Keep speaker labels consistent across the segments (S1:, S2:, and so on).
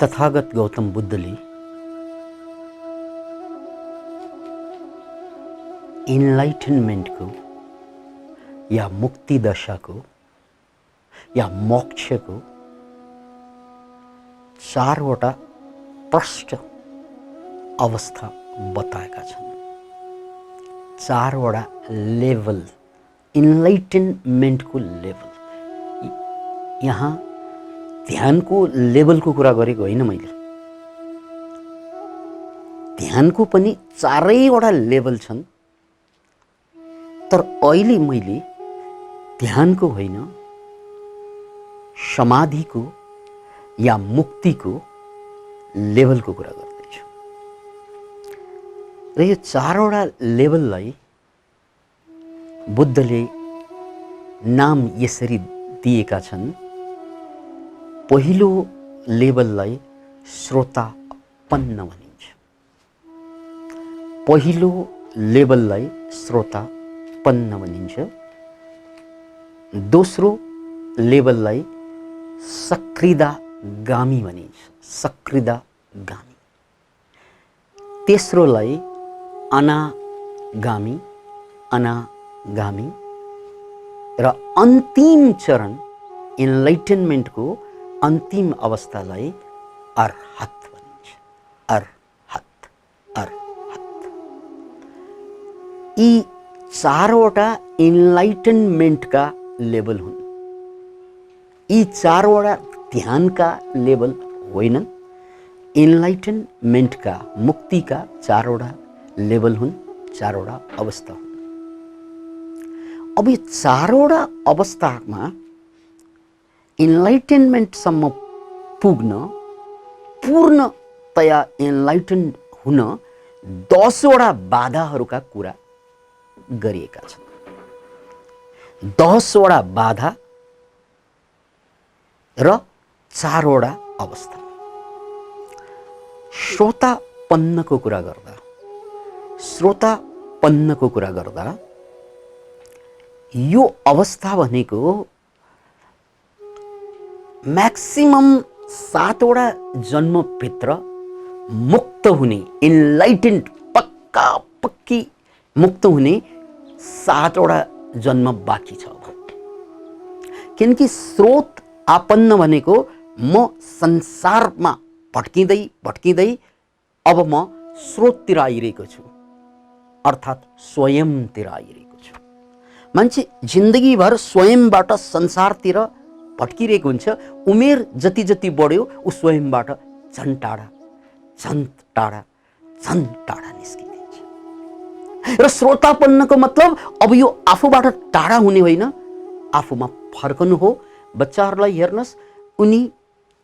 S1: तथागत गौतम बुद्धले इनलाइटनमेन्टको या मुक्ति दशाको या मोक्षको चारवटा प्रष्ट अवस्था बताएका छन्। चारवटा लेभल, इनलाइटनमेन्टको लेभल। यहाँ ध्यानको लेभलको कुरा गरेको होइन मैले। ध्यानको पनि चारैवटा लेभल छन्, तर अहिले मैले ध्यानको होइन, समाधिको या मुक्तिको लेभलको कुरा गर्दैछु। र यो चारवटा लेभललाई बुद्धले नाम यसरी दिएका छन्। पहिलो लेभललाई श्रोतापन्न भनिन्छ। पहिलो लेभललाई श्रोतापन्न भनिन्छ। दोस्रो लेभललाई सकृदागामी भनिन्छ। सकृदागामी। तेस्रोलाई अनागामी। अनागामी। र अन्तिम चरण इनलाइटनमेन्टको अन्तिम अवस्थालाई अर्हत भनिन्छ। अर्हत। अर्हत। यी चारवटा इनलाइटनमेन्टका लेभल हुन्। यी चारवटा ध्यानका लेभल होइनन्। इनलाइटनमेन्टका, मुक्तिका चारवटा लेभल हुन्, चारवटा अवस्था हुन्। अब यो चारवटा अवस्थामा इनलाइटनमेन्टसम्म पुग्न, पूर्णतया इनलाइटन हुन 10वटा बाधाहरूका कुरा गरिएका छन्। 10वटा बाधा र चारवटा अवस्था। श्रोतापन्नको कुरा गर्दा यो अवस्था भनेको म्याक्सिमम 7वटा जन्मभित्र मुक्त हुने, इनलाइटेन्ड, पक्का पक्की मुक्त हुने 7वटा जन्म बाँकी छ। किनकि स्रोत आपन्न भनेको म संसारमा भट्किँदै भट्किँदै अब म स्रोततिर आइरहेको छु, अर्थात् स्वयंतिर आइरहेको छु। मान्छे जिन्दगीभर स्वयंबाट संसारतिर भट्किरहेको हुन्छ। उमेर जति जति बढ्यो ऊ स्वयंबाट झन् टाढा झन् टाढा झन् टाढा निस्किन्छ। र श्रोतापन्नको मतलब अब यो आफूबाट टाढा हुने होइन, आफूमा फर्कनु हो। बच्चाहरूलाई हेर्नुहोस्, उनी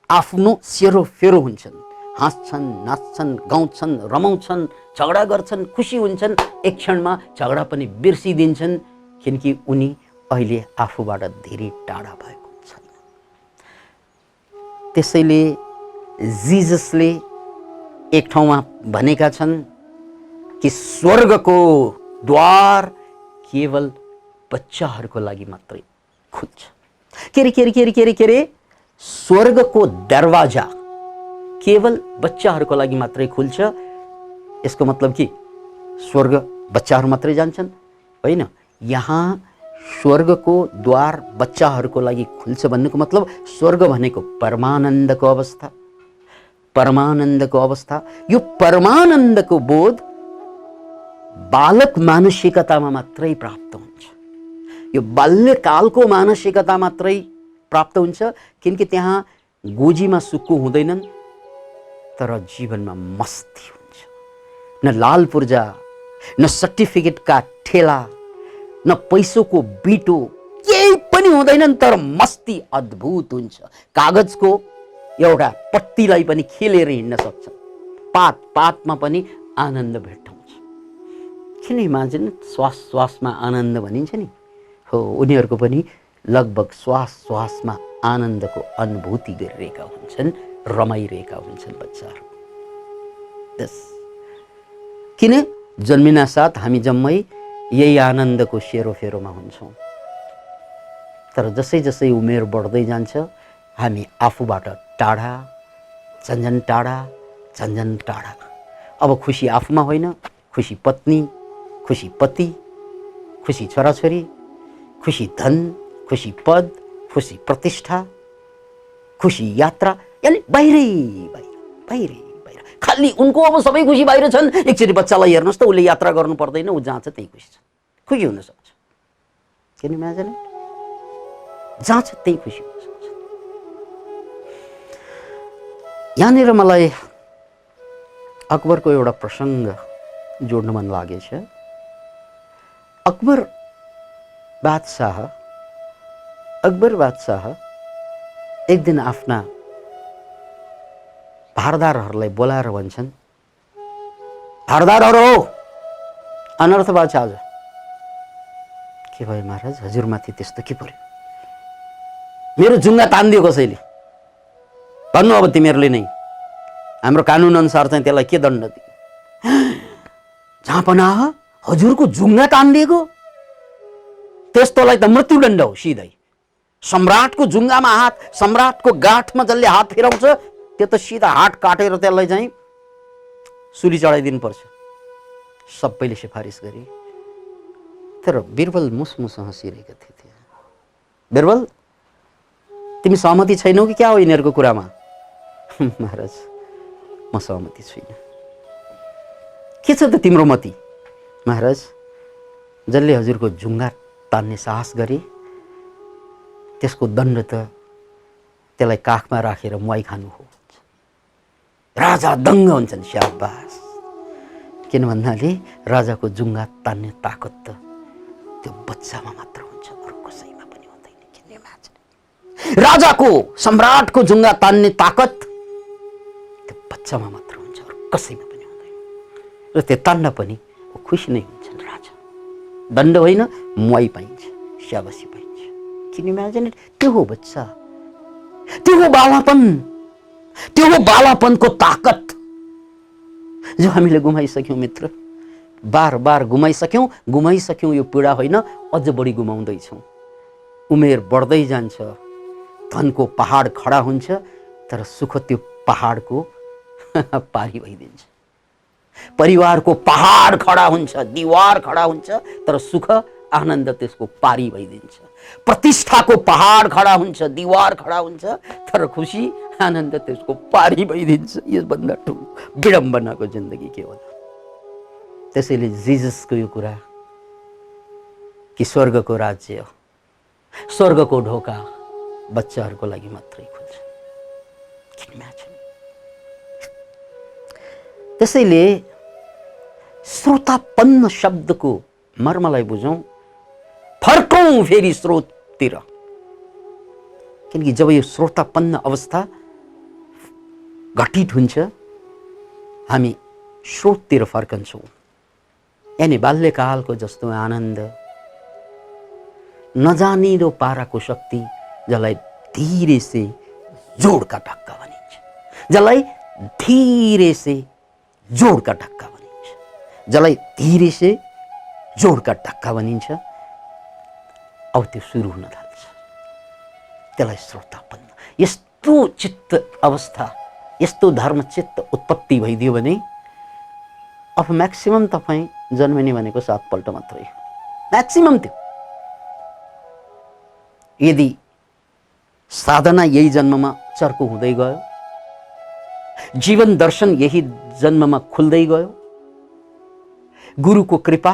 S1: आफ्नो सेरोफेरो हुन्छन्, हाँस्छन्, नाच्छन्, गाउँछन्, रमाउँछन्, झगडा गर्छन्, खुसी हुन्छन्। एक क्षणमा झगडा पनि बिर्सिदिन्छन्, किनकि उनी अहिले आफूबाट धेरै टाढा भएको हुन्छन्। त्यसैले जिजसले एक ठाउँमा भनेका छन् कि स्वर्गको द्वार केवल बच्चाहरूको लागि मात्रै खुल्छ। के रे स्वर्गको दरवाजा केवल बच्चाहरूको लागि मात्रै खुल्छ। यसको मतलब कि स्वर्ग बच्चाहरू मात्रै जान्छन्? होइन। यहाँ स्वर्गको द्वार बच्चाहरूको लागि खुल्छ भन्नुको मतलब स्वर्ग भनेको परमानन्दको अवस्था। परमानन्दको अवस्था। यो परमानन्दको बोध बालक मानसिकतामा मात्रै प्राप्त हुन्छ। यो बाल्यकालको मानसिकता मात्रै प्राप्त हुन्छ, किनकि त्यहाँ गोजीमा सुक्कु हुँदैनन्, तर जीवनमा मस्ती हुन्छ। न लाल पूर्जा, न सर्टिफिकेटका ठेला, न पैसोको बिटो, केही पनि हुँदैनन्, तर मस्ती अद्भुत हुन्छ। कागजको एउटा पट्टीलाई पनि खेलेर हिँड्न सक्छ। पात पातमा पनि आनन्द भेट्टाउँछ। किन इमाजिन श्वास श्वासमा आनन्द भनिन्छ नि, हो उनीहरूको पनि लगभग श्वास श्वासमा आनन्दको अनुभूति गरिरहेका हुन्छन्, रमाइरहेका हुन्छन् बच्चाहरू। किन जन्मिना साथ हामी जम्मै यही आनन्दको सेरोफेरोमा हुन्छौँ। तर जसै जसै उमेर बढ्दै जान्छ हामी आफूबाट टाढा झन्झन टाढा। अब खुसी आफूमा होइन, खुसी पत्नी, खुसी पति, खुसी छोराछोरी, खुसी धन, खुसी पद, खुसी प्रतिष्ठा, खुसी यात्रा, यानी बाहिरै। खालि उनको अब सबै खुसी बाहिर छन्। एकचोटि बच्चालाई हेर्नुहोस् त, उसले यात्रा गर्नु पर्दैन, ऊ जहाँ छ त्यही खुसी छ, खुसी हुन सक्छ। किन इमेजिन, जहाँ छ त्यही खुसी हुन सक्छ। यहाँनिर मलाई अकबरको एउटा प्रसङ्ग जोड्न मन लागेछ। अकबर बादशाह एक दिन आफ्ना भारदारहरूलाई बोलाएर भन्छन्, भारदारहरू हो, अनर्थ भएको छ आज। के भयो महाराज, हजुरमाथि त्यस्तो के पर्यो? मेरो जुङ्गा तानिदियो कसैले, भन्नु अब तिमीहरूले नै। हाम्रो कानुन अनुसार चाहिँ त्यसलाई के दण्ड दियो? जहाँ पनाह हजुरको जुङ्गा तानिदिएको, त्यस्तोलाई त मृत्युदण्ड हो सिधै। सम्राटको जुङ्गामा हात, सम्राटको गाँठमा जसले हात फेराउँछ त्यो त सिधा हात काटेर त्यसलाई चाहिँ सुली चढाइदिनु पर्छ। सबैले सिफारिस गरे, तर बिरबल मुसमुस हाँसिरहेका थिए। बिरबल, तिमी सहमति छैनौ कि क्या हो यिनीहरूको कुरामा? महाराज, म सहमति छैन। के छ त तिम्रो मति? महाराज, जसले हजुरको जुङ्गा तान्ने साहस गरे त्यसको दण्ड त त्यसलाई काखमा राखेर मुवाई खानु हो। राजा दङ्ग हुन्छन्। शाबास। किन भन्नाले राजाको जुङ्गा तान्ने ताकत त त्यो बच्चामा मात्र हुन्छ, अरू कसैमा पनि हुँदैन। किन इमेजिन, राजाको, सम्राटको जुङ्गा तान्ने ताकत त्यो बच्चामा मात्र हुन्छ, अरू कसैमा पनि हुँदैन। र त्यो तान्न पनि खुसी नै हुन्छन् राजा। दण्ड होइन, मुवाई पाइन्छ, स्याबासी पाइन्छ। किन इमेजिन, त्यो हो बच्चा, त्यो हो बालापन, त्यो हो बालापनको ताकत जो हामीले गुमाइसक्यौँ मित्र। बार बार गुमाइसक्यौँ। यो पीडा होइन, अझ बढी गुमाउँदैछौँ। उमेर बढ्दै जान्छ, धनको पहाड खडा हुन्छ, तर सुख त्यो पहाडको पारी भइदिन्छ। परिवारको पहाड खडा हुन्छ, दीवार खडा हुन्छ, तर सुख आनन्द त्यसको पारी भइदिन्छ। प्रतिष्ठाको पहाड खडा हुन्छ, दीवार खडा हुन्छ, तर खुसी आनन्द त्यसको पारी भइदिन्छ। यसभन्दा ठुलो विडम्बनाको जिन्दगी के होला? त्यसैले जिजसको यो कुरा कि स्वर्गको राज्य, स्वर्गको ढोका बच्चाहरूको लागि मात्रै खुल्छ। त्यसैले श्रोतापन्न शब्दको मर्मलाई बुझौं, फर्कौं फेरि स्रोततिर। किनकि जब यो श्रोतापन्न अवस्था घटित हुन्छ, हामी स्रोततिर फर्कन्छौँ। यानी बाल्यकालको जस्तो आनन्द, नजानिदो पाराको शक्ति, जसलाई धीरे से जोड़ का ढक्का भनिन्छ, जसलाई धीरे से जोड़ का ढक्का भनिन्छ, जसलाई धीरे से जोड़ का ढक्का भनिन्छ। अब त्यो सुरु हुन थाल्छ, त्यसलाई श्रोतापन्न। यस्तो चित्त अवस्था, यस्तो धर्मचित्त उत्पत्ति भइदियो भने अब म्याक्सिमम तपाईँ जन्मिने भनेको 7 पल्ट मात्रै, म्याक्सिमम। त्यो यदि साधना यही जन्ममा चर्को हुँदै गयो, जीवन दर्शन यही जन्ममा खुल्दै गयो, गुरुको कृपा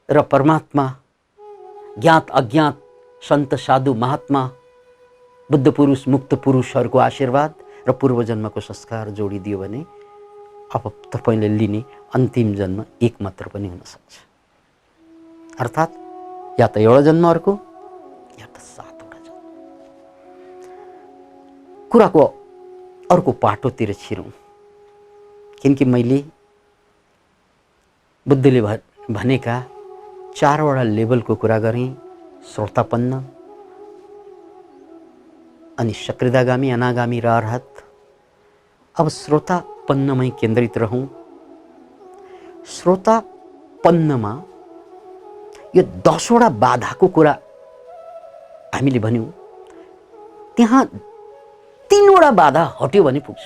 S1: र परमात्मा, ज्ञात अज्ञात सन्त साधु महात्मा, बुद्ध पुरुष मुक्त पुरुषहरूको आशीर्वाद र पूर्व जन्मको संस्कार जोडिदियो भने अब तपाईले लिने अन्तिम जन्म एक मात्र पनि हुन सक्छ। अर्थात् या त एउटा जन्म अर्को, या त 7 वटा जन्म। कुराको अर्को पाटोतिर छिरौँ, किनकि मैले बुद्धले भनेका 4 वटा लेभलको कुरा गरेँ। श्रोतापन्न, अनि सक्रियतागामी, अनागामी र अर्हत। अब श्रोतापन्नमै केन्द्रित रहौं। श्रोतापन्नमा यो 10 वटा बाधाको कुरा हामीले भन्यौं। त्यहाँ ती तीनवटा बाधा हट्यो भने पुग्छ।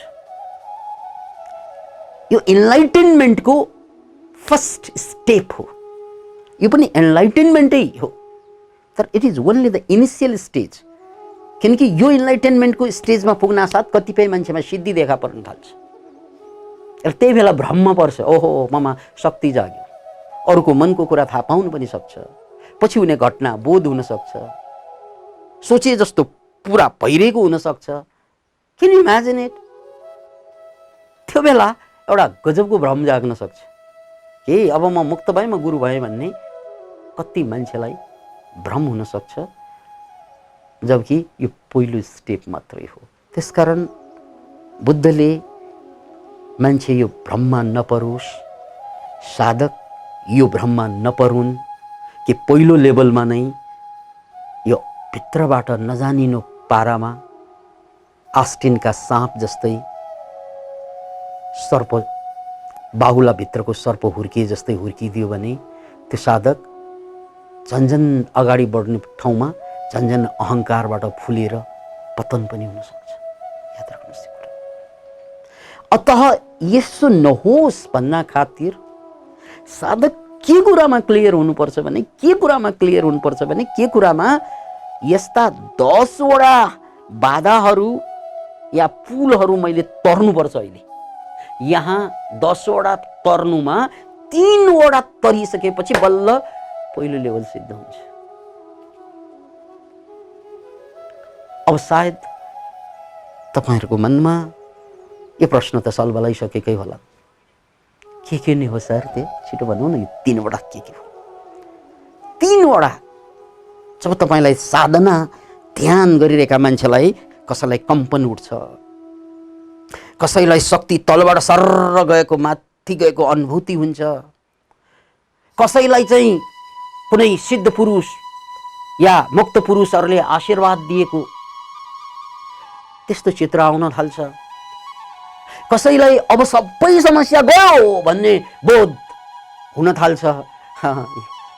S1: यो इन्लाइटेनमेन्टको फर्स्ट स्टेप हो। यो पनि एनलाइटेनमेन्टै हो, तर it is only the initial stage. किनकि यो इन्लाइटेनमेन्टको स्टेजमा पुग्न साथ कतिपय मान्छेमा सिद्धि देखा पर्न थाल्छ र त्यही बेला भ्रममा पर्छ, ओहो ममा शक्ति जाग्यो, अरूको मनको कुरा थाहा पाउनु पनि सक्छ, पछि हुने घटना बोध हुन सक्छ, सोचे जस्तो पुरा भइरहेको हुन सक्छ। Can you imagine it? त्यो बेला एउटा गजबको भ्रम जाग्न सक्छ कि अब म मुक्त भएँ, म गुरु भएँ भन्ने कति मान्छेलाई भ्रम हुन सक्छ, जबकि यो पहिलो स्टेप मात्रै हो। त्यसकारण बुद्धले मान्छे यो भ्रममा नपरोस्, साधक यो भ्रममा नपरुन् कि पहिलो लेभलमा नै यो भित्रबाट नजानिनु पारामा आस्टिनका साँप जस्तै सर्प, बाहुला भित्रको सर्प हुर्किए जस्तै हुर्किदियो भने त्यो साधक झन्झन अगाडि बढ्ने ठाउँमा झन्झन अहङ्कारबाट फुलेर पतन पनि हुन सक्छ। याद राख्नुहोस् यो कुरा। अतः यसो नहोस् भन्ना खातिर साधक के कुरामा क्लियर हुनुपर्छ भने के कुरामा यस्ता 10 वटा बाधाहरू या पुलहरू मैले तर्नुपर्छ। अहिले यहाँ 10 वटा तर्नुमा 3 वटा तरिसकेपछि बल्ल पहिलो लेभल सिद्ध हुन्छ। अब सायद तपाईहरुको मनमा यो प्रश्न त सल्बलाइसकेकै होला, के नै हो सर त्यो? छिटो भन्नु न, 3 वटा के हो? 3 वटा। जब तपाईलाई साधना ध्यान गरिरहेका मान्छेलाई कसैलाई कम्पन उठ्छ, कसैलाई शक्ति तलबाट सर्र गएको माथि गएको अनुभूति हुन्छ, कसैलाई चाहिँ कुनै सिद्ध पुरुष या मुक्त पुरुषहरूले आशीर्वाद दिएको त्यस्तो चित्र आउन थाल्छ, कसैलाई अब सबै समस्या गयो भन्ने बोध हुन थाल्छ।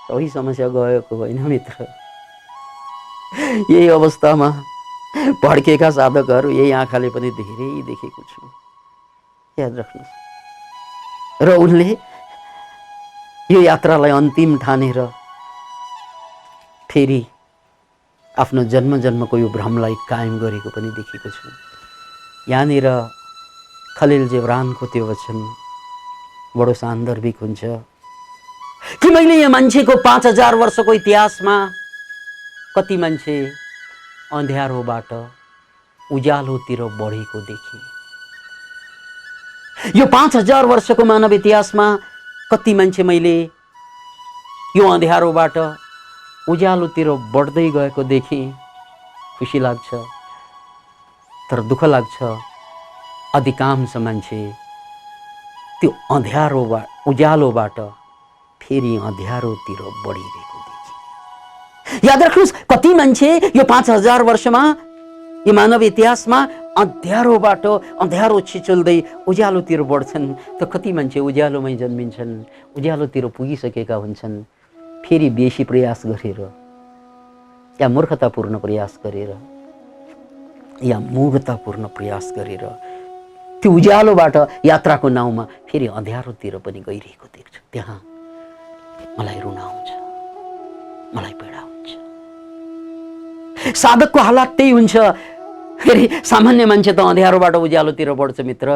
S1: सबै समस्या गएको होइन मित्र। यही अवस्थामा भड्केका साधकहरू यही आँखाले पनि धेरै देखेको छु। याद राख्नुहोस्। र उनले यो यात्रालाई अन्तिम ठानेर फेरि आफ्नो जन्मको यो भ्रमलाई कायम गरेको पनि देखेको छु। यहाँनिर खलिल जिब्रानको त्यो वचन बडो सान्दर्भिक हुन्छ कि मैले यहाँ मान्छेको 5000 वर्षको इतिहासमा कति मान्छे अँध्यारोबाट उज्यालोतिर बढेको देखेँ। यो 5000 वर्षको मानव इतिहासमा कति मान्छे मैले यो अँध्यारोबाट उज्यालोतिर बढ्दै गएको देखेँ। खुसी लाग्छ, तर दुःख लाग्छ अधिकांश मान्छे त्यो उज्यालोबाट फेरि अँध्यारोतिर बढिरहेको देखेँ। याद राख्नुहोस्, कति मान्छे यो 5000 वर्षमा यो मानव इतिहासमा अँध्यारो छिचोल्दै उज्यालोतिर बढ्छन्, त कति मान्छे उज्यालोमै जन्मिन्छन्, उज्यालोतिर पुगिसकेका हुन्छन्, फेरि बेसी प्रयास गरेर या मूर्खतापूर्ण प्रयास गरेर या मूढतापूर्ण प्रयास गरेर त्यो उज्यालोबाट यात्राको नाउँमा फेरि अँध्यारोतिर पनि गइरहेको देख्छु। त्यहाँ मलाई रुन आउँछ, मलाई पीडा हुन्छ। साधकको हालत त्यही हुन्छ। फेरि सामान्य मान्छे त अँध्यारोबाट उज्यालोतिर बढ्छ मित्र।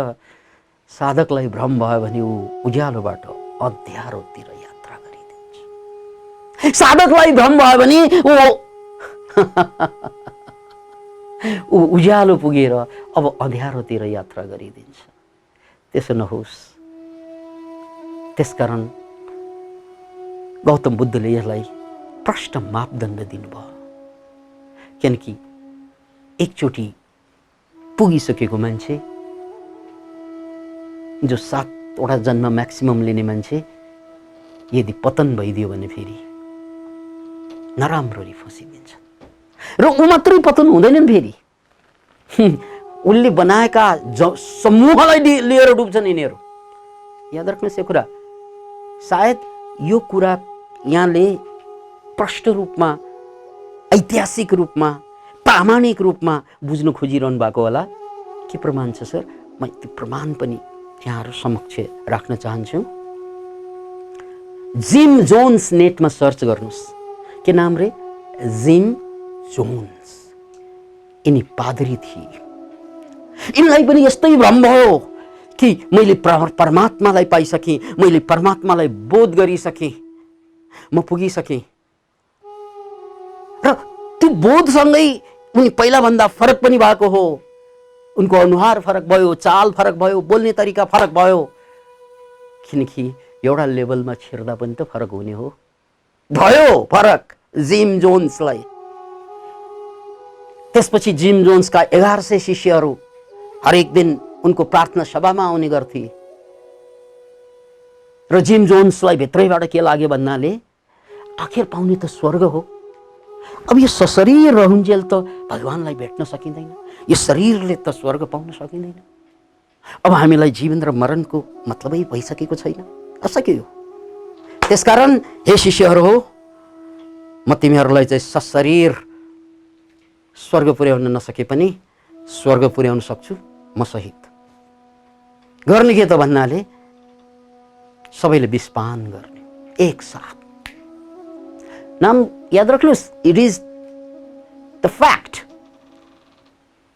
S1: साधकलाई भ्रम भयो भने ऊ उज्यालोबाट अँध्यारोतिर यात्रा गरिदिन्छ। साधकलाई भ्रम भयो भने ऊ उज्यालो पुगेर अब अँध्यारोतिर यात्रा गरिदिन्छ। त्यसो नहोस्। त्यसकारण गौतम बुद्धले यसलाई प्रष्ट मापदण्ड दिनुभयो। किनकि एकचोटि पुगिसकेको मान्छे, जो 7 वटा जन्म म्याक्सिमम लिने मान्छे, यदि पतन भइदियो भने फेरि नराम्ररी फसिदिन्छ। र ऊ मात्रै पतन हुँदैनन्, फेरि उनले बनाएका समूहलाई लिएर डुब्छन् यिनीहरू। याद राख्नुहोस् यो कुरा। सायद यो कुरा यहाँले प्रष्ट रूपमा, ऐतिहासिक रूपमा, प्रामाणिक रूपमा बुझ्न खोजिरहनु भएको होला, के प्रमाण छ सर? म त्यो प्रमाण पनि यहाँहरू समक्ष राख्न चाहन्छु। जिम जोन्स नेटमा सर्च गर्नुहोस्। के नाम रे? Jim Jones. यिनी पादरी थिए। यिनलाई पनि यस्तै भ्रम भयो कि मैले परमात्मालाई पाइसकेँ, मैले परमात्मालाई बोध गरिसकेँ, म पुगिसकेँ। र त्यो बोधसँगै उनी पहिलाभन्दा फरक पनि भएको हो। उनको अनुहार फरक भयो, चाल फरक भयो, बोल्ने तरिका फरक भयो, किनकि एउटा लेभलमा छिर्दा पनि त फरक हुने हो। भयो फरक जिम जोन्सलाई। त्यसपछि जिम जोन्सका 1100 शिष्यहरू हरेक दिन उनको प्रार्थना सभामा आउने गर्थे। र जिम जोन्सलाई भित्रैबाट के लाग्यो भन्नाले आखिर पाउने त स्वर्ग हो। अब यो सशरीर रहन्जेल त भगवानलाई भेट्न सकिँदैन, यो शरीरले त स्वर्ग पाउन सकिँदैन। अब हामीलाई जीवन र मरणको मतलबै भइसकेको छैन, असक्यो। त्यसकारण हे शिष्यहरू हो, म तिमीहरूलाई चाहिँ सशरीर स्वर्ग पुर्याउन नसके पनि स्वर्ग पुर्याउन सक्छु म सहित। गर्ने के त भन्नाले सबैले विषपान गर्ने एकसाथ। नाम याद राख्नुहोस्, इट इज द फ्याक्ट।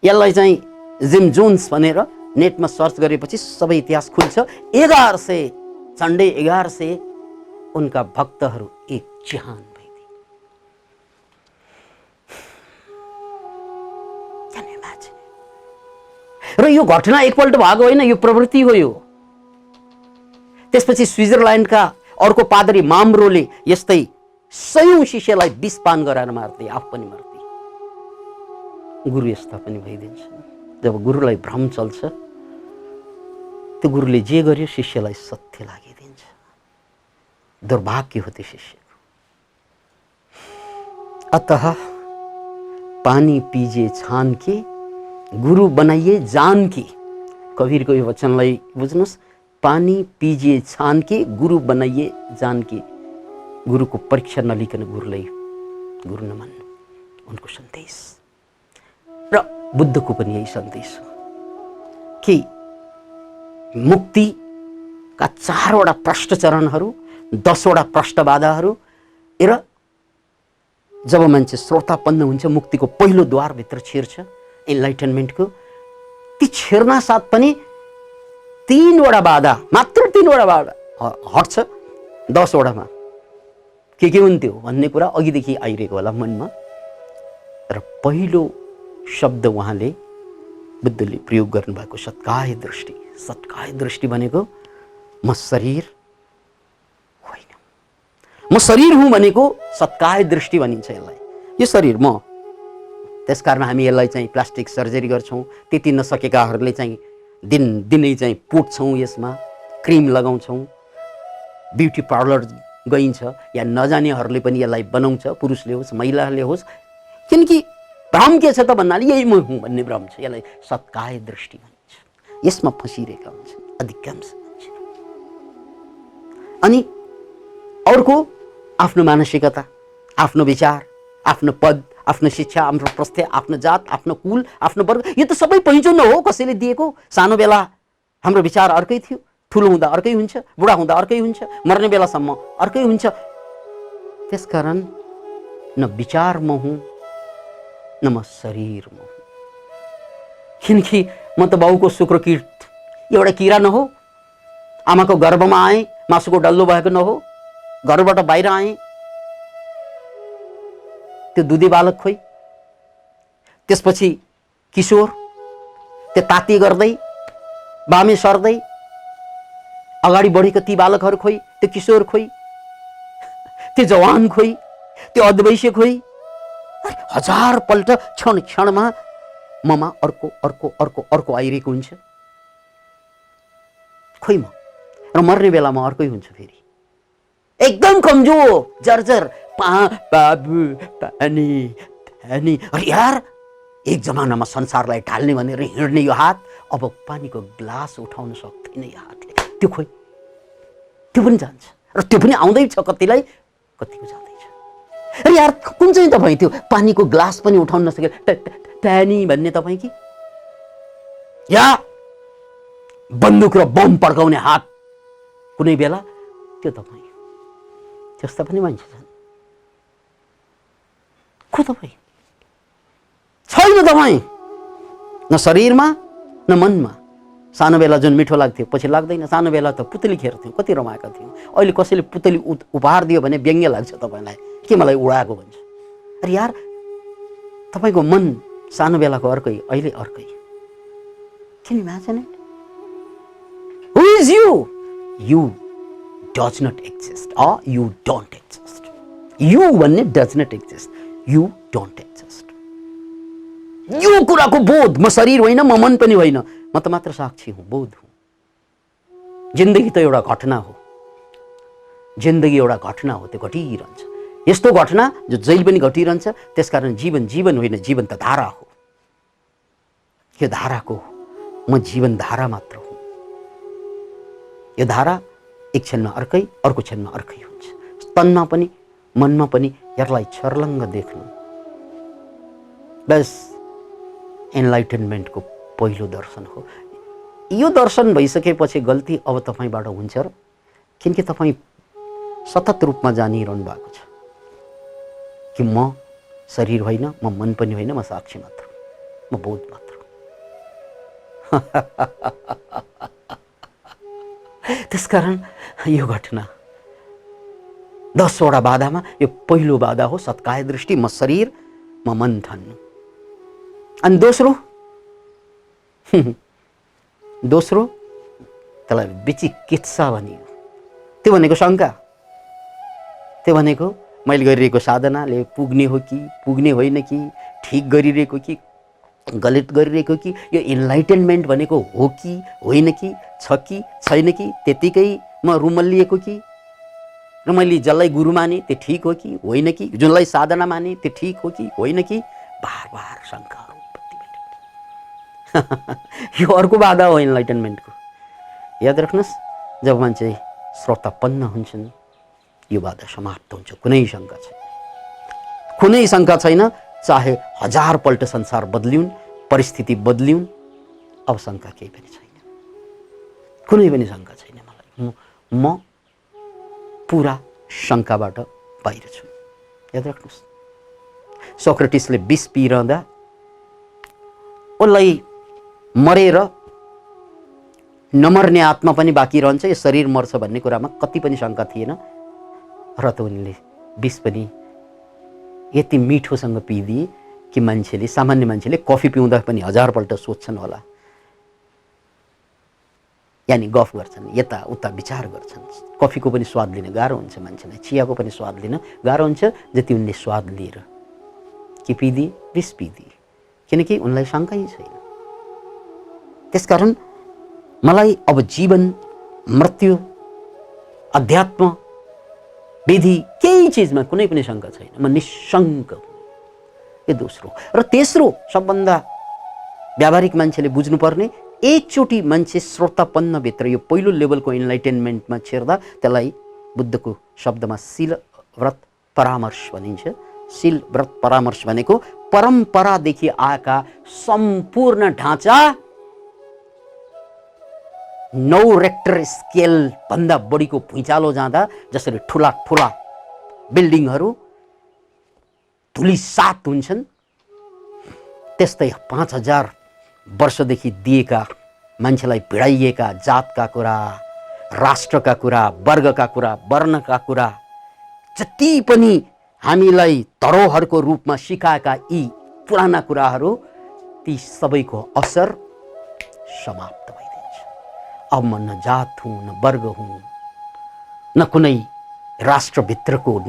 S1: यसलाई चाहिँ जिम जोन्स भनेर नेटमा सर्च गरेपछि सबै इतिहास खुल्छ। 1100 झन्डै 1100 उनका भक्तहरू एक चिहान भइदिए। र यो घटना एकपल्ट भएको होइन, यो प्रवृत्ति हो यो। त्यसपछि स्विजरल्यान्डका अर्को पादरी माम्रोले यस्तै सयौं शिष्यलाई विषपान गराएर मार्थे, आफ पनि मर्थे। गुरु यस्ता पनि भइदिन्छ। जब गुरुलाई भ्रम चल्छ, त्यो गुरुले जे गर्यो शिष्यलाई सत्य लागिदिन्छ। दुर्भाग्य हो त्यो शिष्यको। अतः पानी पीजे छान के गुरु बनाइए जान की। कबीरको यो वचनलाई बुझ्नुहोस्। पानी पीजिए छान के गुरु बनाइए जान की। गुरुको परीक्षा नलिकन गुरु नमान्नु, उनको सन्देश। र बुद्धको पनि यही सन्देश हो कि मुक्तिका 4वटा प्रष्ट चरणहरू, 10वटा प्रष्ट बाधाहरू। र जब मान्छे श्रोतापन्न हुन्छ, मुक्तिको पहिलो द्वारभित्र छिर्छ, इन्लाइटनमेन्टको, ती छिर्न साथ पनि 3वटा बाधा, मात्र 3वटा बाधा हट्छ 10वटामा। के हुन् त्यो भन्ने कुरा अघिदेखि आइरहेको होला मनमा। र पहिलो शब्द उहाँले, बुद्धले प्रयोग गर्नुभएको सत्काय दृष्टि। सत्काय दृष्टि भनेको म शरीर होइन, म शरीर हुँ भनेको सत्काय दृष्टि भनिन्छ यसलाई। यो शरीर म। त्यसकारण हामी यसलाई चाहिँ प्लास्टिक सर्जरी गर्छौँ। त्यति नसकेकाहरूले चाहिँ दिनै चाहिँ पुट्छौँ, यसमा क्रिम लगाउँछौँ, ब्युटी पार्लर गइन्छ, या नजानेहरूले पनि यसलाई बनाउँछ, पुरुषले होस् महिलाले होस्। किनकि भ्रम के छ त भन्नाले यही म हुँ भन्ने भ्रम छ। यसलाई सत्काय दृष्टि भनिन्छ। यसमा फसिरहेका हुन्छ अधिकांश मान्छे। अनि अर्को आफ्नो मानसिकता, आफ्नो विचार, आफ्नो पद, आफ्नो शिक्षा, आफ्नो प्रस्थ्य, आफ्नो जात, आफ्नो कुल, आफ्नो वर्ग, यो त सबै पहिचान न हो कसैले दिएको। सानो बेला हाम्रो विचार अर्कै थियो, ठुलो हुँदा अर्कै हुन्छ, बुढा हुँदा अर्कै हुन्छ, मर्ने बेलासम्म अर्कै हुन्छ। त्यसकारण न विचार म हुँ, न म शरीर म हुँ। किनकि म त बाउको शुक्रकीट, एउटा किरा न हो। आमाको गर्भमा आएँ, मासुको डल्लो भएको न हो। घरबाट बाहिर आएँ, त्यो दुधी बालक खोइ। त्यसपछि किशोर, त्यो ताती गर्दै बामे सर्दै अगाडि बढेको ती बालकहरू खोइ, त्यो किशोर खोइ, त्यो जवान खोइ, त्यो अद्वैश्य खोइ। 1000 पल्ट क्षण क्षणमा ममा अर्को अर्को अर्को अर्को आइरहेको हुन्छ। खोइ म। र मर्ने बेलामा अर्कै हुन्छ फेरि, एकदम कमजोर, जर्जर, बाबु पानी पानी। अरे यार, एक जमानामा संसारलाई ढाल्ने भनेर हिँड्ने यो हात अब पानीको ग्लास उठाउन सक्दैन यो हातले। त्यो खोइ, त्यो पनि जान्छ। र त्यो पनि आउँदैछ कतिलाई, कतिको जाँदैछ। अरे यार, कुन चाहिँ तपाईँ त्यो पानीको ग्लास पनि उठाउन नसके पानी भन्ने तपाईँ कि? या बन्दुक र बम पड्काउने हात कुनै बेला, त्यो तपाईँ। त्यस्ता पनि मान्छे छन्। को तपाईँ? छैन तपाईँ, न शरीरमा न मनमा। सानो बेला जुन मिठो लाग्थ्यो पछि लाग्दैन। सानो बेला त पुतली खेल्थ्यौँ, कति रमाएका थियौँ। अहिले कसैले पुतली उपहार दियो भने व्यङ्ग्य लाग्छ तपाईँलाई, के मलाई उडाएको भन्छ। अरे यार, तपाईँको मन सानो बेलाको अर्कै, अहिले अर्कै। Can you imagine it? Who is you? You does not exist or you don't exist. You भन्ने does not exist. You don't exist. यो कुराको बोध, म शरीर होइन, म मन पनि होइन, म त मात्र साक्षी हुँ, बोध हुँ। जिन्दगी त एउटा घटना हो। जिन्दगी एउटा घटना हो, त्यो घटिरहन्छ। यस्तो घटना जो जहिले पनि घटिरहन्छ। त्यसकारण जीवन जीवन होइन, जीवन त धारा हो। यो धाराको म जीवन धारा मात्र हुँ। यो धारा एक क्षणमा अर्कै, अर्को क्षणमा अर्कै हुन्छ। तनमा पनि मनमा पनि यसलाई छर्लङ्ग देख्नु बस एनलाइटनमेन्टको पहिलो दर्शन हो। यो दर्शन भइसकेपछि गल्ती अब तपाईँबाट हुन्छ र, किनकि तपाईँ सतत रूपमा जानिरहनु भएको छ कि म शरीर होइन, म मन पनि होइन, म साक्षी मात्र, म बोध मात्र। त्यसकारण यो घटना 10 वटा बाधामा यो पहिलो बाधा हो, सत्काय दृष्टि। म शरीर, म मन ठान्नु। अनि दोस्रो त्यसलाई विचिकित्सा भनियो। त्यो भनेको शङ्का। त्यो भनेको मैले गरिरहेको साधनाले पुग्ने हो कि पुग्ने होइन कि, ठिक गरिरहेको कि गलत गरिरहेको कि, यो इन्लाइटेनमेन्ट भनेको हो कि होइन कि, छ कि छैन कि, त्यतिकैमा रुमल्लिएको कि, र मैले जसलाई गुरु माने त्यो ठिक हो कि होइन कि, जुनलाई साधना माने त्यो ठिक हो कि होइन कि, बार बार शङ्काहरू। यो अर्को बाधा हो इन्लाइटेनमेन्टको। याद राख्नुहोस्, जब मान्छे श्रोतापन्न हुन्छन् यो बाधा समाप्त हुन्छ। कुनै शङ्का छैन, कुनै शङ्का छैन। चाहे 1000पल्ट संसार बदलिउन्, परिस्थिति बदलिउन्, अब शङ्का केही पनि छैन। कुनै पनि शङ्का छैन मलाई। म पुरा शङ्काबाट बाहिर छु। याद राख्नुहोस्, सोक्रेटिसले विष पिइरहँदा उनलाई मरेर नमर्ने आत्मा पनि बाँकी रहन्छ, यो शरीर मर्छ भन्ने कुरामा कति पनि शङ्का थिएन। र त उनले विष पनि यति मिठोसँग पिइदिए कि मान्छेले, सामान्य मान्छेले कफी पिउँदा पनि 1000पल्ट सोध्छन् होला, यानि गफ गर्छन्, यताउता विचार गर्छन्। कफीको पनि स्वाद लिन गाह्रो हुन्छ मान्छेलाई, चियाको पनि स्वाद लिन गाह्रो हुन्छ, जति उनले स्वाद लिएर के पिइदिए, विष पिइदिए, किनकि उनलाई शङ्कै छैन। त्यसकारण मलाई अब जीवन, मृत्यु, अध्यात्म, विधि, केही चिजमा कुनै पनि शङ्का छैन। म निशङ्क हुँ। यो दोस्रो। र तेस्रो, सबभन्दा व्यावहारिक मान्छेले बुझ्नुपर्ने, एकचोटि मान्छे श्रोतापन्नभित्र यो पहिलो लेभलको इन्लाइटेनमेन्टमा छिर्दा त्यसलाई बुद्धको शब्दमा शील व्रत परामर्श भनिन्छ। शील व्रत परामर्श भनेको परम्परादेखि आएका सम्पूर्ण ढाँचा 9 रेक्टर स्केल भन्दा बढीको भुइँचालो जाँदा जसरी ठुला ठुला बिल्डिङहरू धुलिसात हुन्छन्, त्यस्तै 5000 वर्षदेखि दिएका, मान्छेलाई भिडाइएका जातका कुरा, राष्ट्रका कुरा, वर्गका कुरा, वर्णका कुरा, जति पनि हामीलाई धरोहरको रूपमा सिकाएका यी पुराना कुराहरू, ती सबैको असर समाप्त भइदिन्छ। अब म न जात हुँ, न वर्ग हुँ, न कुनै राष्ट्रभित्रको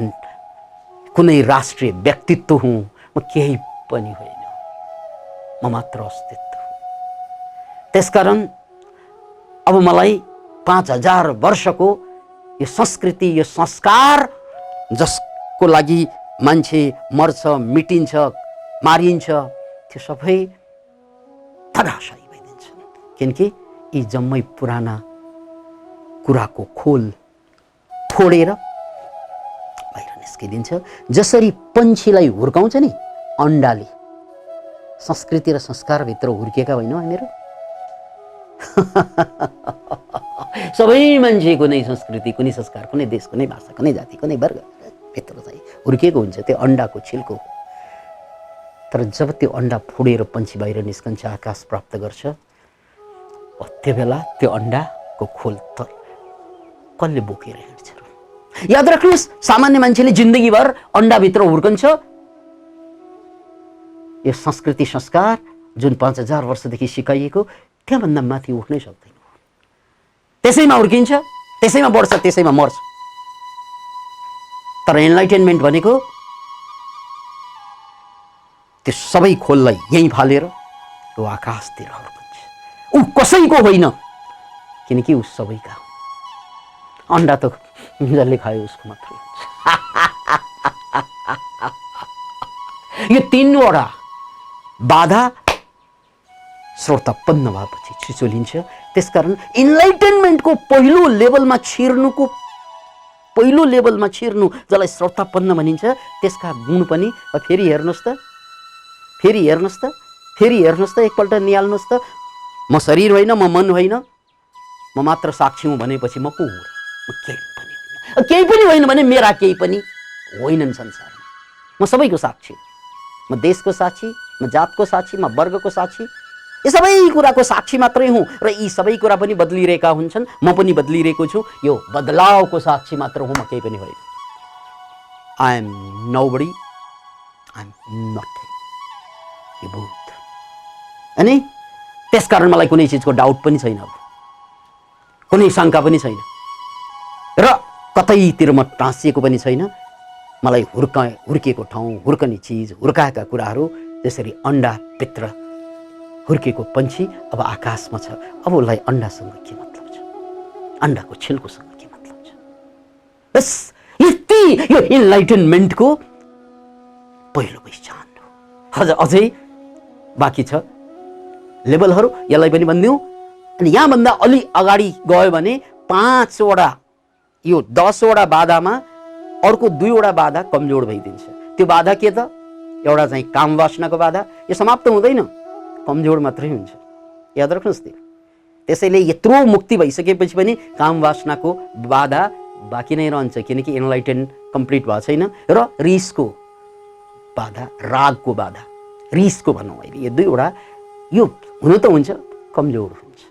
S1: कुनै राष्ट्रिय व्यक्तित्व हुँ, म केही पनि होइन, म मात्र अस्तित्व हुँ। त्यसकारण अब मलाई 5000 वर्षको यो संस्कृति, यो संस्कार, जसको लागि मान्छे मर्छ, मिटिन्छ, मारिन्छ, त्यो सबै धराशायी भइदिन्छन्, किनकि यी जम्मै पुराना कुराको खोल फोडेर बाहिर निस्किदिन्छ। जसरी पन्छीलाई हुर्काउँछ नि अन्डाले, संस्कृति र संस्कारभित्र हुर्किएका होइनौँ हामीहरू। सबै मान्छे कुनै संस्कृति, कुनै संस्कार, कुनै देश, कुनै भाषा, कुनै जाति, कुनै वर्ग भित्र चाहिँ हुर्किएको हुन्छ। त्यो अन्डाको छिल्को हो। तर जब त्यो अन्डा फुडेर पन्छी बाहिर निस्कन्छ, आकाश प्राप्त गर्छ, त्यो बेला त्यो अन्डाको खोल त कसले बोकेर हिँड्छ र? याद राख्नुहोस्, सामान्य मान्छेले जिन्दगीभर अन्डाभित्र हुर्कन्छ। यो संस्कृति संस्कार जुन 5000 वर्षदेखि सिकाइएको, त्यहाँभन्दा माथि उठ्नै सक्दैन। त्यसैमा हुर्किन्छ, त्यसैमा बढ्छ, त्यसैमा मर्छ। तर एनलाइटेनमेन्ट भनेको त्यो सबै खोललाई यहीँ फालेर यो आकाशतिर हुर्कन्छ। ऊ कसैको होइन, किनकि ऊ सबैका हो। अन्डा त जसले खायो उसको मात्रै हुन्छ। यो 3वटा बाधा श्रोतापन्न भएपछि छिचोलिन्छ। त्यसकारण इन्लाइटेनमेन्टको पहिलो लेभलमा छिर्नु जसलाई श्रोतापन्न भनिन्छ, त्यसका गुण पनि फेरि हेर्नुहोस् त, एकपल्ट निहाल्नुहोस् त। म शरीर होइन, म मन होइन, म मात्र साक्षी हुँ भनेपछि म को हुँ? म केही पनि होइन भने मेरा केही पनि होइनन् संसारमा। म सबैको साक्षी हुँ। म देशको साक्षी, म जातको साक्षी, म वर्गको साक्षी, यी सबै कुराको साक्षी मात्रै हुँ। र यी सबै कुरा पनि बदलिरहेका हुन्छन्, म पनि बदलिरहेको छु। यो बदलावको साक्षी मात्र हुँ, म केही पनि होइन। I am nobody, I am nothing. यो बुद्ध। अनि त्यसकारण मलाई कुनै चिजको डाउट पनि छैन, अब कुनै शङ्का पनि छैन, र कतैतिर म टाँसिएको पनि छैन। मलाई हुर्किएको ठाउँ, हुर्कने चिज, हुर्काएका कुराहरू, त्यसरी अन्डाभित्र हुर्किएको पन्छी अब आकाशमा छ। अब उसलाई अन्डासँग के मतलब छ? अन्डाको छिल्कोसँग के मतलब छ? बस यति यो इन्लाइटेनमेन्टको पहिलो पहिचान हो। अझै बाँकी छ लेभलहरू, यसलाई पनि भनिदिउँ। अनि यहाँभन्दा अलि अगाडि गयो भने 5वटा, यो 10वटा बाधामा अर्को 2वटा बाधा कमजोर भइदिन्छ। त्यो बाधा के त? एउटा चाहिँ काम वासनाको बाधा। यो समाप्त हुँदैन, कमजोर मात्रै हुन्छ। याद राख्नुहोस् त्यो। त्यसैले यत्रो मुक्ति भइसकेपछि पनि काम वासनाको बाधा बाँकी नै रहन्छ, किनकि एनलाइटेन कम्प्लिट भएको छैन। र रिसको बाधा, रागको बाधा, रिसको भनौँ अहिले, यो 2वटा यो हुनु त हुन्छ, कमजोर हुन्छ।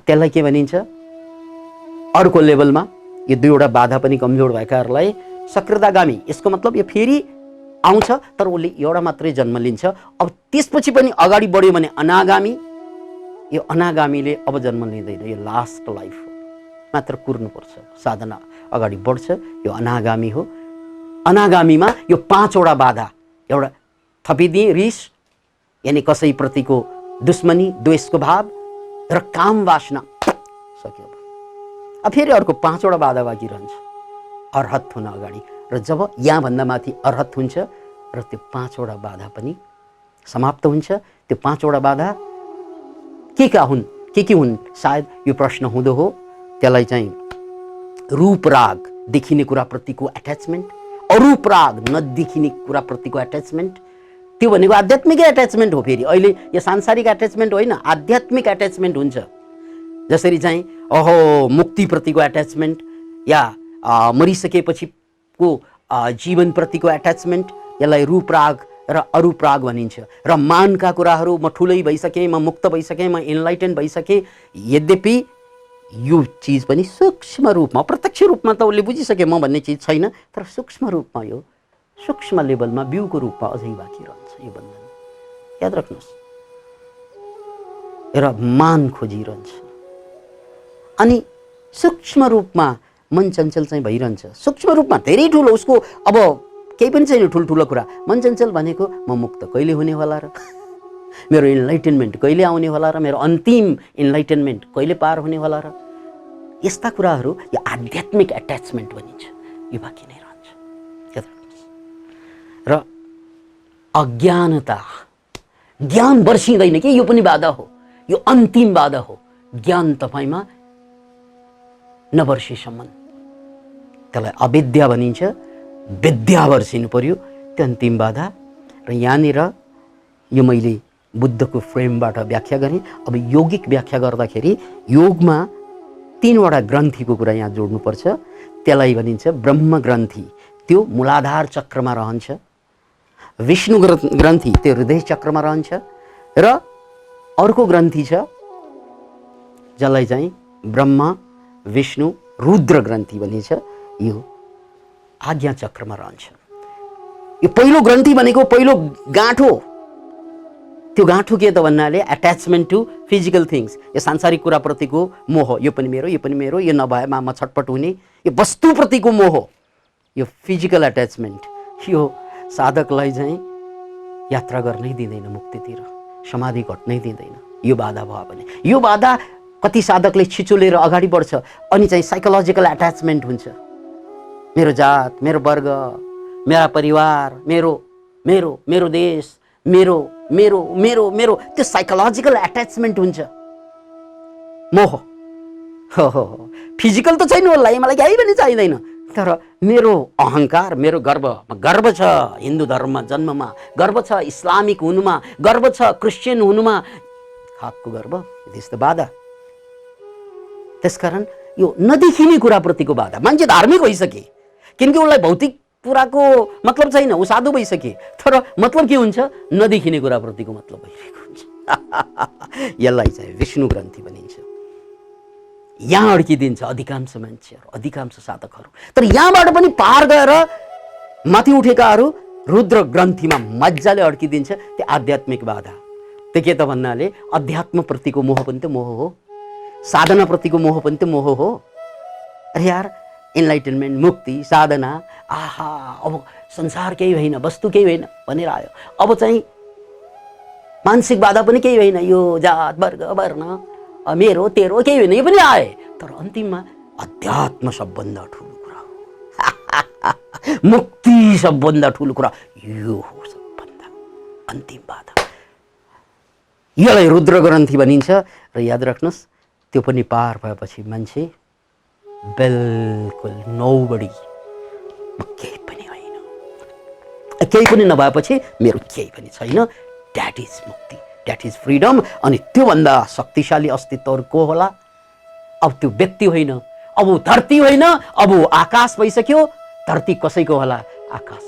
S1: त्यसलाई के भनिन्छ? अर्को लेभलमा यो 2वटा बाधा पनि कमजोर भएकाहरूलाई सकृदागामी। यसको मतलब यो फेरि आउँछ, तर उसले एउटा मात्रै जन्म लिन्छ। अब त्यसपछि पनि अगाडि बढ्यो भने अनागामी। यो अनागामीले अब जन्म लिँदैन, यो लास्ट लाइफ हो, मात्र कुर्नुपर्छ, साधना अगाडि बढ्छ, यो अनागामी हो। अनागामीमा यो 5वटा बाधा एउटा थपिदिए, रिस यानि कसैप्रतिको दुश्मनी, द्वेषको भाव र काम वासना सक्यो। अब फेरि अर्को 5वटा बाधा बाँकी रहन्छ, अर्हत हुन अगाडि। र जब यहाँभन्दा माथि अर्हत हुन्छ र त्यो 5वटा बाधा पनि समाप्त हुन्छ। त्यो 5वटा बाधा के हुन्, के हुन्? सायद यो प्रश्न हुँदो हो। त्यसलाई चाहिँ रूप राग, देखिने कुराप्रतिको एट्याचमेन्ट, अरूप राग, नदेखिने कुराप्रतिको एट्याचमेन्ट। त्यो भनेको आध्यात्मिक एट्याचमेन्ट हो। फेरि अहिले यो सांसारिक एट्याचमेन्ट होइन, आध्यात्मिक एट्याचमेन्ट हुन्छ। जसरी चाहिँ मुक्तिप्रतिको एट्याचमेन्ट, या मरिसकेपछिको जीवनप्रतिको एट्याचमेन्ट, यसलाई रूप राग र अरूप राग भनिन्छ। र मानका कुराहरू, म ठुलै भइसकेँ, म मुक्त भइसकेँ, म इन्लाइटेन भइसकेँ, यद्यपि यो चिज पनि सूक्ष्म रूपमा, प्रत्यक्ष रूपमा त उसले बुझिसके म भन्ने चिज छैन, तर सूक्ष्म रूपमा, यो सूक्ष्म लेभलमा बिउको रूपमा अझै बाँकी रहन्छ यो बन्धन। याद राख्नुहोस्। र मान खोजिरहन्छ। अनि सूक्ष्म रूपमा मन चञ्चल चाहिँ भइरहन्छ। सूक्ष्म रूपमा धेरै ठुलो, उसको अब केही पनि छैन ठुल्ठुलो कुरा। मन चञ्चल भनेको म मुक्त कहिले हुने होला र, मेरो इन्लाइटेनमेन्ट कहिले आउने होला र, मेरो अन्तिम इन्लाइटेनमेन्ट कहिले पार हुने होला र, यस्ता कुराहरू यो आध्यात्मिक एट्याचमेन्ट भनिन्छ। यो बाँकी नै रहन्छ। र अज्ञानता, ज्ञान बर्सिँदैन कि, यो पनि बाधा हो, यो अन्तिम बाधा हो। ज्ञान तपाईँमा नबर्सेसम्म त्यसलाई अविद्या भनिन्छ। विद्या बर्सिनु पर्यो, त्यो अन्तिम बाधा। र यहाँनिर यो मैले बुद्धको फ्रेमबाट व्याख्या गरेँ। अब यौगिक व्याख्या गर्दाखेरि योगमा 3वटा ग्रन्थीको कुरा यहाँ जोड्नुपर्छ। त्यसलाई भनिन्छ ब्रह्म ग्रन्थी, त्यो मूलाधार चक्रमा रहन्छ। विष्णु ग्रन्थी त्यो हृदय चक्रमा रहन्छ। र अर्को ग्रन्थी छ जसलाई चाहिँ ब्रह्मा विष्णु रुद्र ग्रन्थी भनिन्छ, यो आज्ञा चक्रमा रहन्छ। यो पहिलो ग्रन्थी भनेको पहिलो गाँठो। त्यो गाँठो के त भन्नाले एट्याचमेन्ट टु फिजिकल थिङ्स, यो सांसारिक कुराप्रतिको मोह, यो पनि मेरो, यो पनि मेरो, यो नभएमा म छटपट हुने, यो वस्तुप्रतिको मोह, यो फिजिकल एट्याचमेन्ट, यो साधकलाई चाहिँ यात्रा गर्नै दिँदैन मुक्तितिर, समाधि घट्नै दिँदैन। यो बाधा भयो भने, यो बाधा कति साधकले छिचोलेर अगाडि बढ्छ अनि चाहिँ साइकोलोजिकल एट्याचमेन्ट हुन्छ। मेरो जात, मेरो वर्ग, मेरा परिवार, मेरो मेरो मेरो देश, मेरो मेरो मेरो मेरो त्यो साइकोलोजिकल एट्याचमेन्ट हुन्छ, मोह। हो फिजिकल त छैन होला, मलाई केही पनि चाहिँदैन, तर मेरो अहङ्कार, मेरो गर्व छ हिन्दू धर्ममा जन्ममा, गर्व छ इस्लामिक हुनुमा, गर्व छ क्रिस्चियन हुनुमा, खाकको गर्व, त्यस्तो बाधा। त्यसकारण यो नदेखिने कुराप्रतिको बाधा। मान्छे धार्मिक भइसके किनकि उसलाई भौतिक कुराको मतलब छैन, ऊ साधु भइसके, तर मतलब के हुन्छ? नदेखिने कुराप्रतिको मतलब भइरहेको हुन्छ। यसलाई चाहिँ विष्णु ग्रन्थी भनिन्छ। यहाँ अड्किदिन्छ अधिकांश मान्छेहरू, अधिकांश साधकहरू। तर यहाँबाट पनि पार गएर माथि उठेकाहरू रुद्र ग्रन्थीमा मजाले अड्किदिन्छ। त्यो आध्यात्मिक बाधा। त्यो के त भन्नाले अध्यात्मप्रतिको मोह पनि त मोह हो, साधनाप्रतिको मोह पनि त मोह हो। अरे यार, इन्लाइटनमेन्ट, मुक्ति, साधना, आहा अब संसार केही होइन, वस्तु केही होइन भनेर आयो। अब चाहिँ मानसिक बाधा पनि केही होइन, यो जात वर्ग वर्ण मेरो तेरो केही होइन, यो पनि आए। तर अन्तिममा अध्यात्म सबभन्दा ठुलो कुरा हो, मुक्ति सबभन्दा ठुलो कुरा, यो हो सबभन्दा अन्तिम बाधा। यसलाई रुद्र ग्रन्थी भनिन्छ। र याद राख्नुहोस्, त्यो पनि पार भएपछि मान्छे बिल्कुल नोबडी, म केही पनि होइन, केही पनि नभएपछि मेरो केही पनि छैन, द्याट इज मुक्ति, द्याट इज फ्रिडम। अनि त्योभन्दा शक्तिशाली अस्तित्वहरू को होला? अब त्यो व्यक्ति होइन, अब धरती होइन, अब आकाश भइसक्यो। धरती कसैको होला? आकाश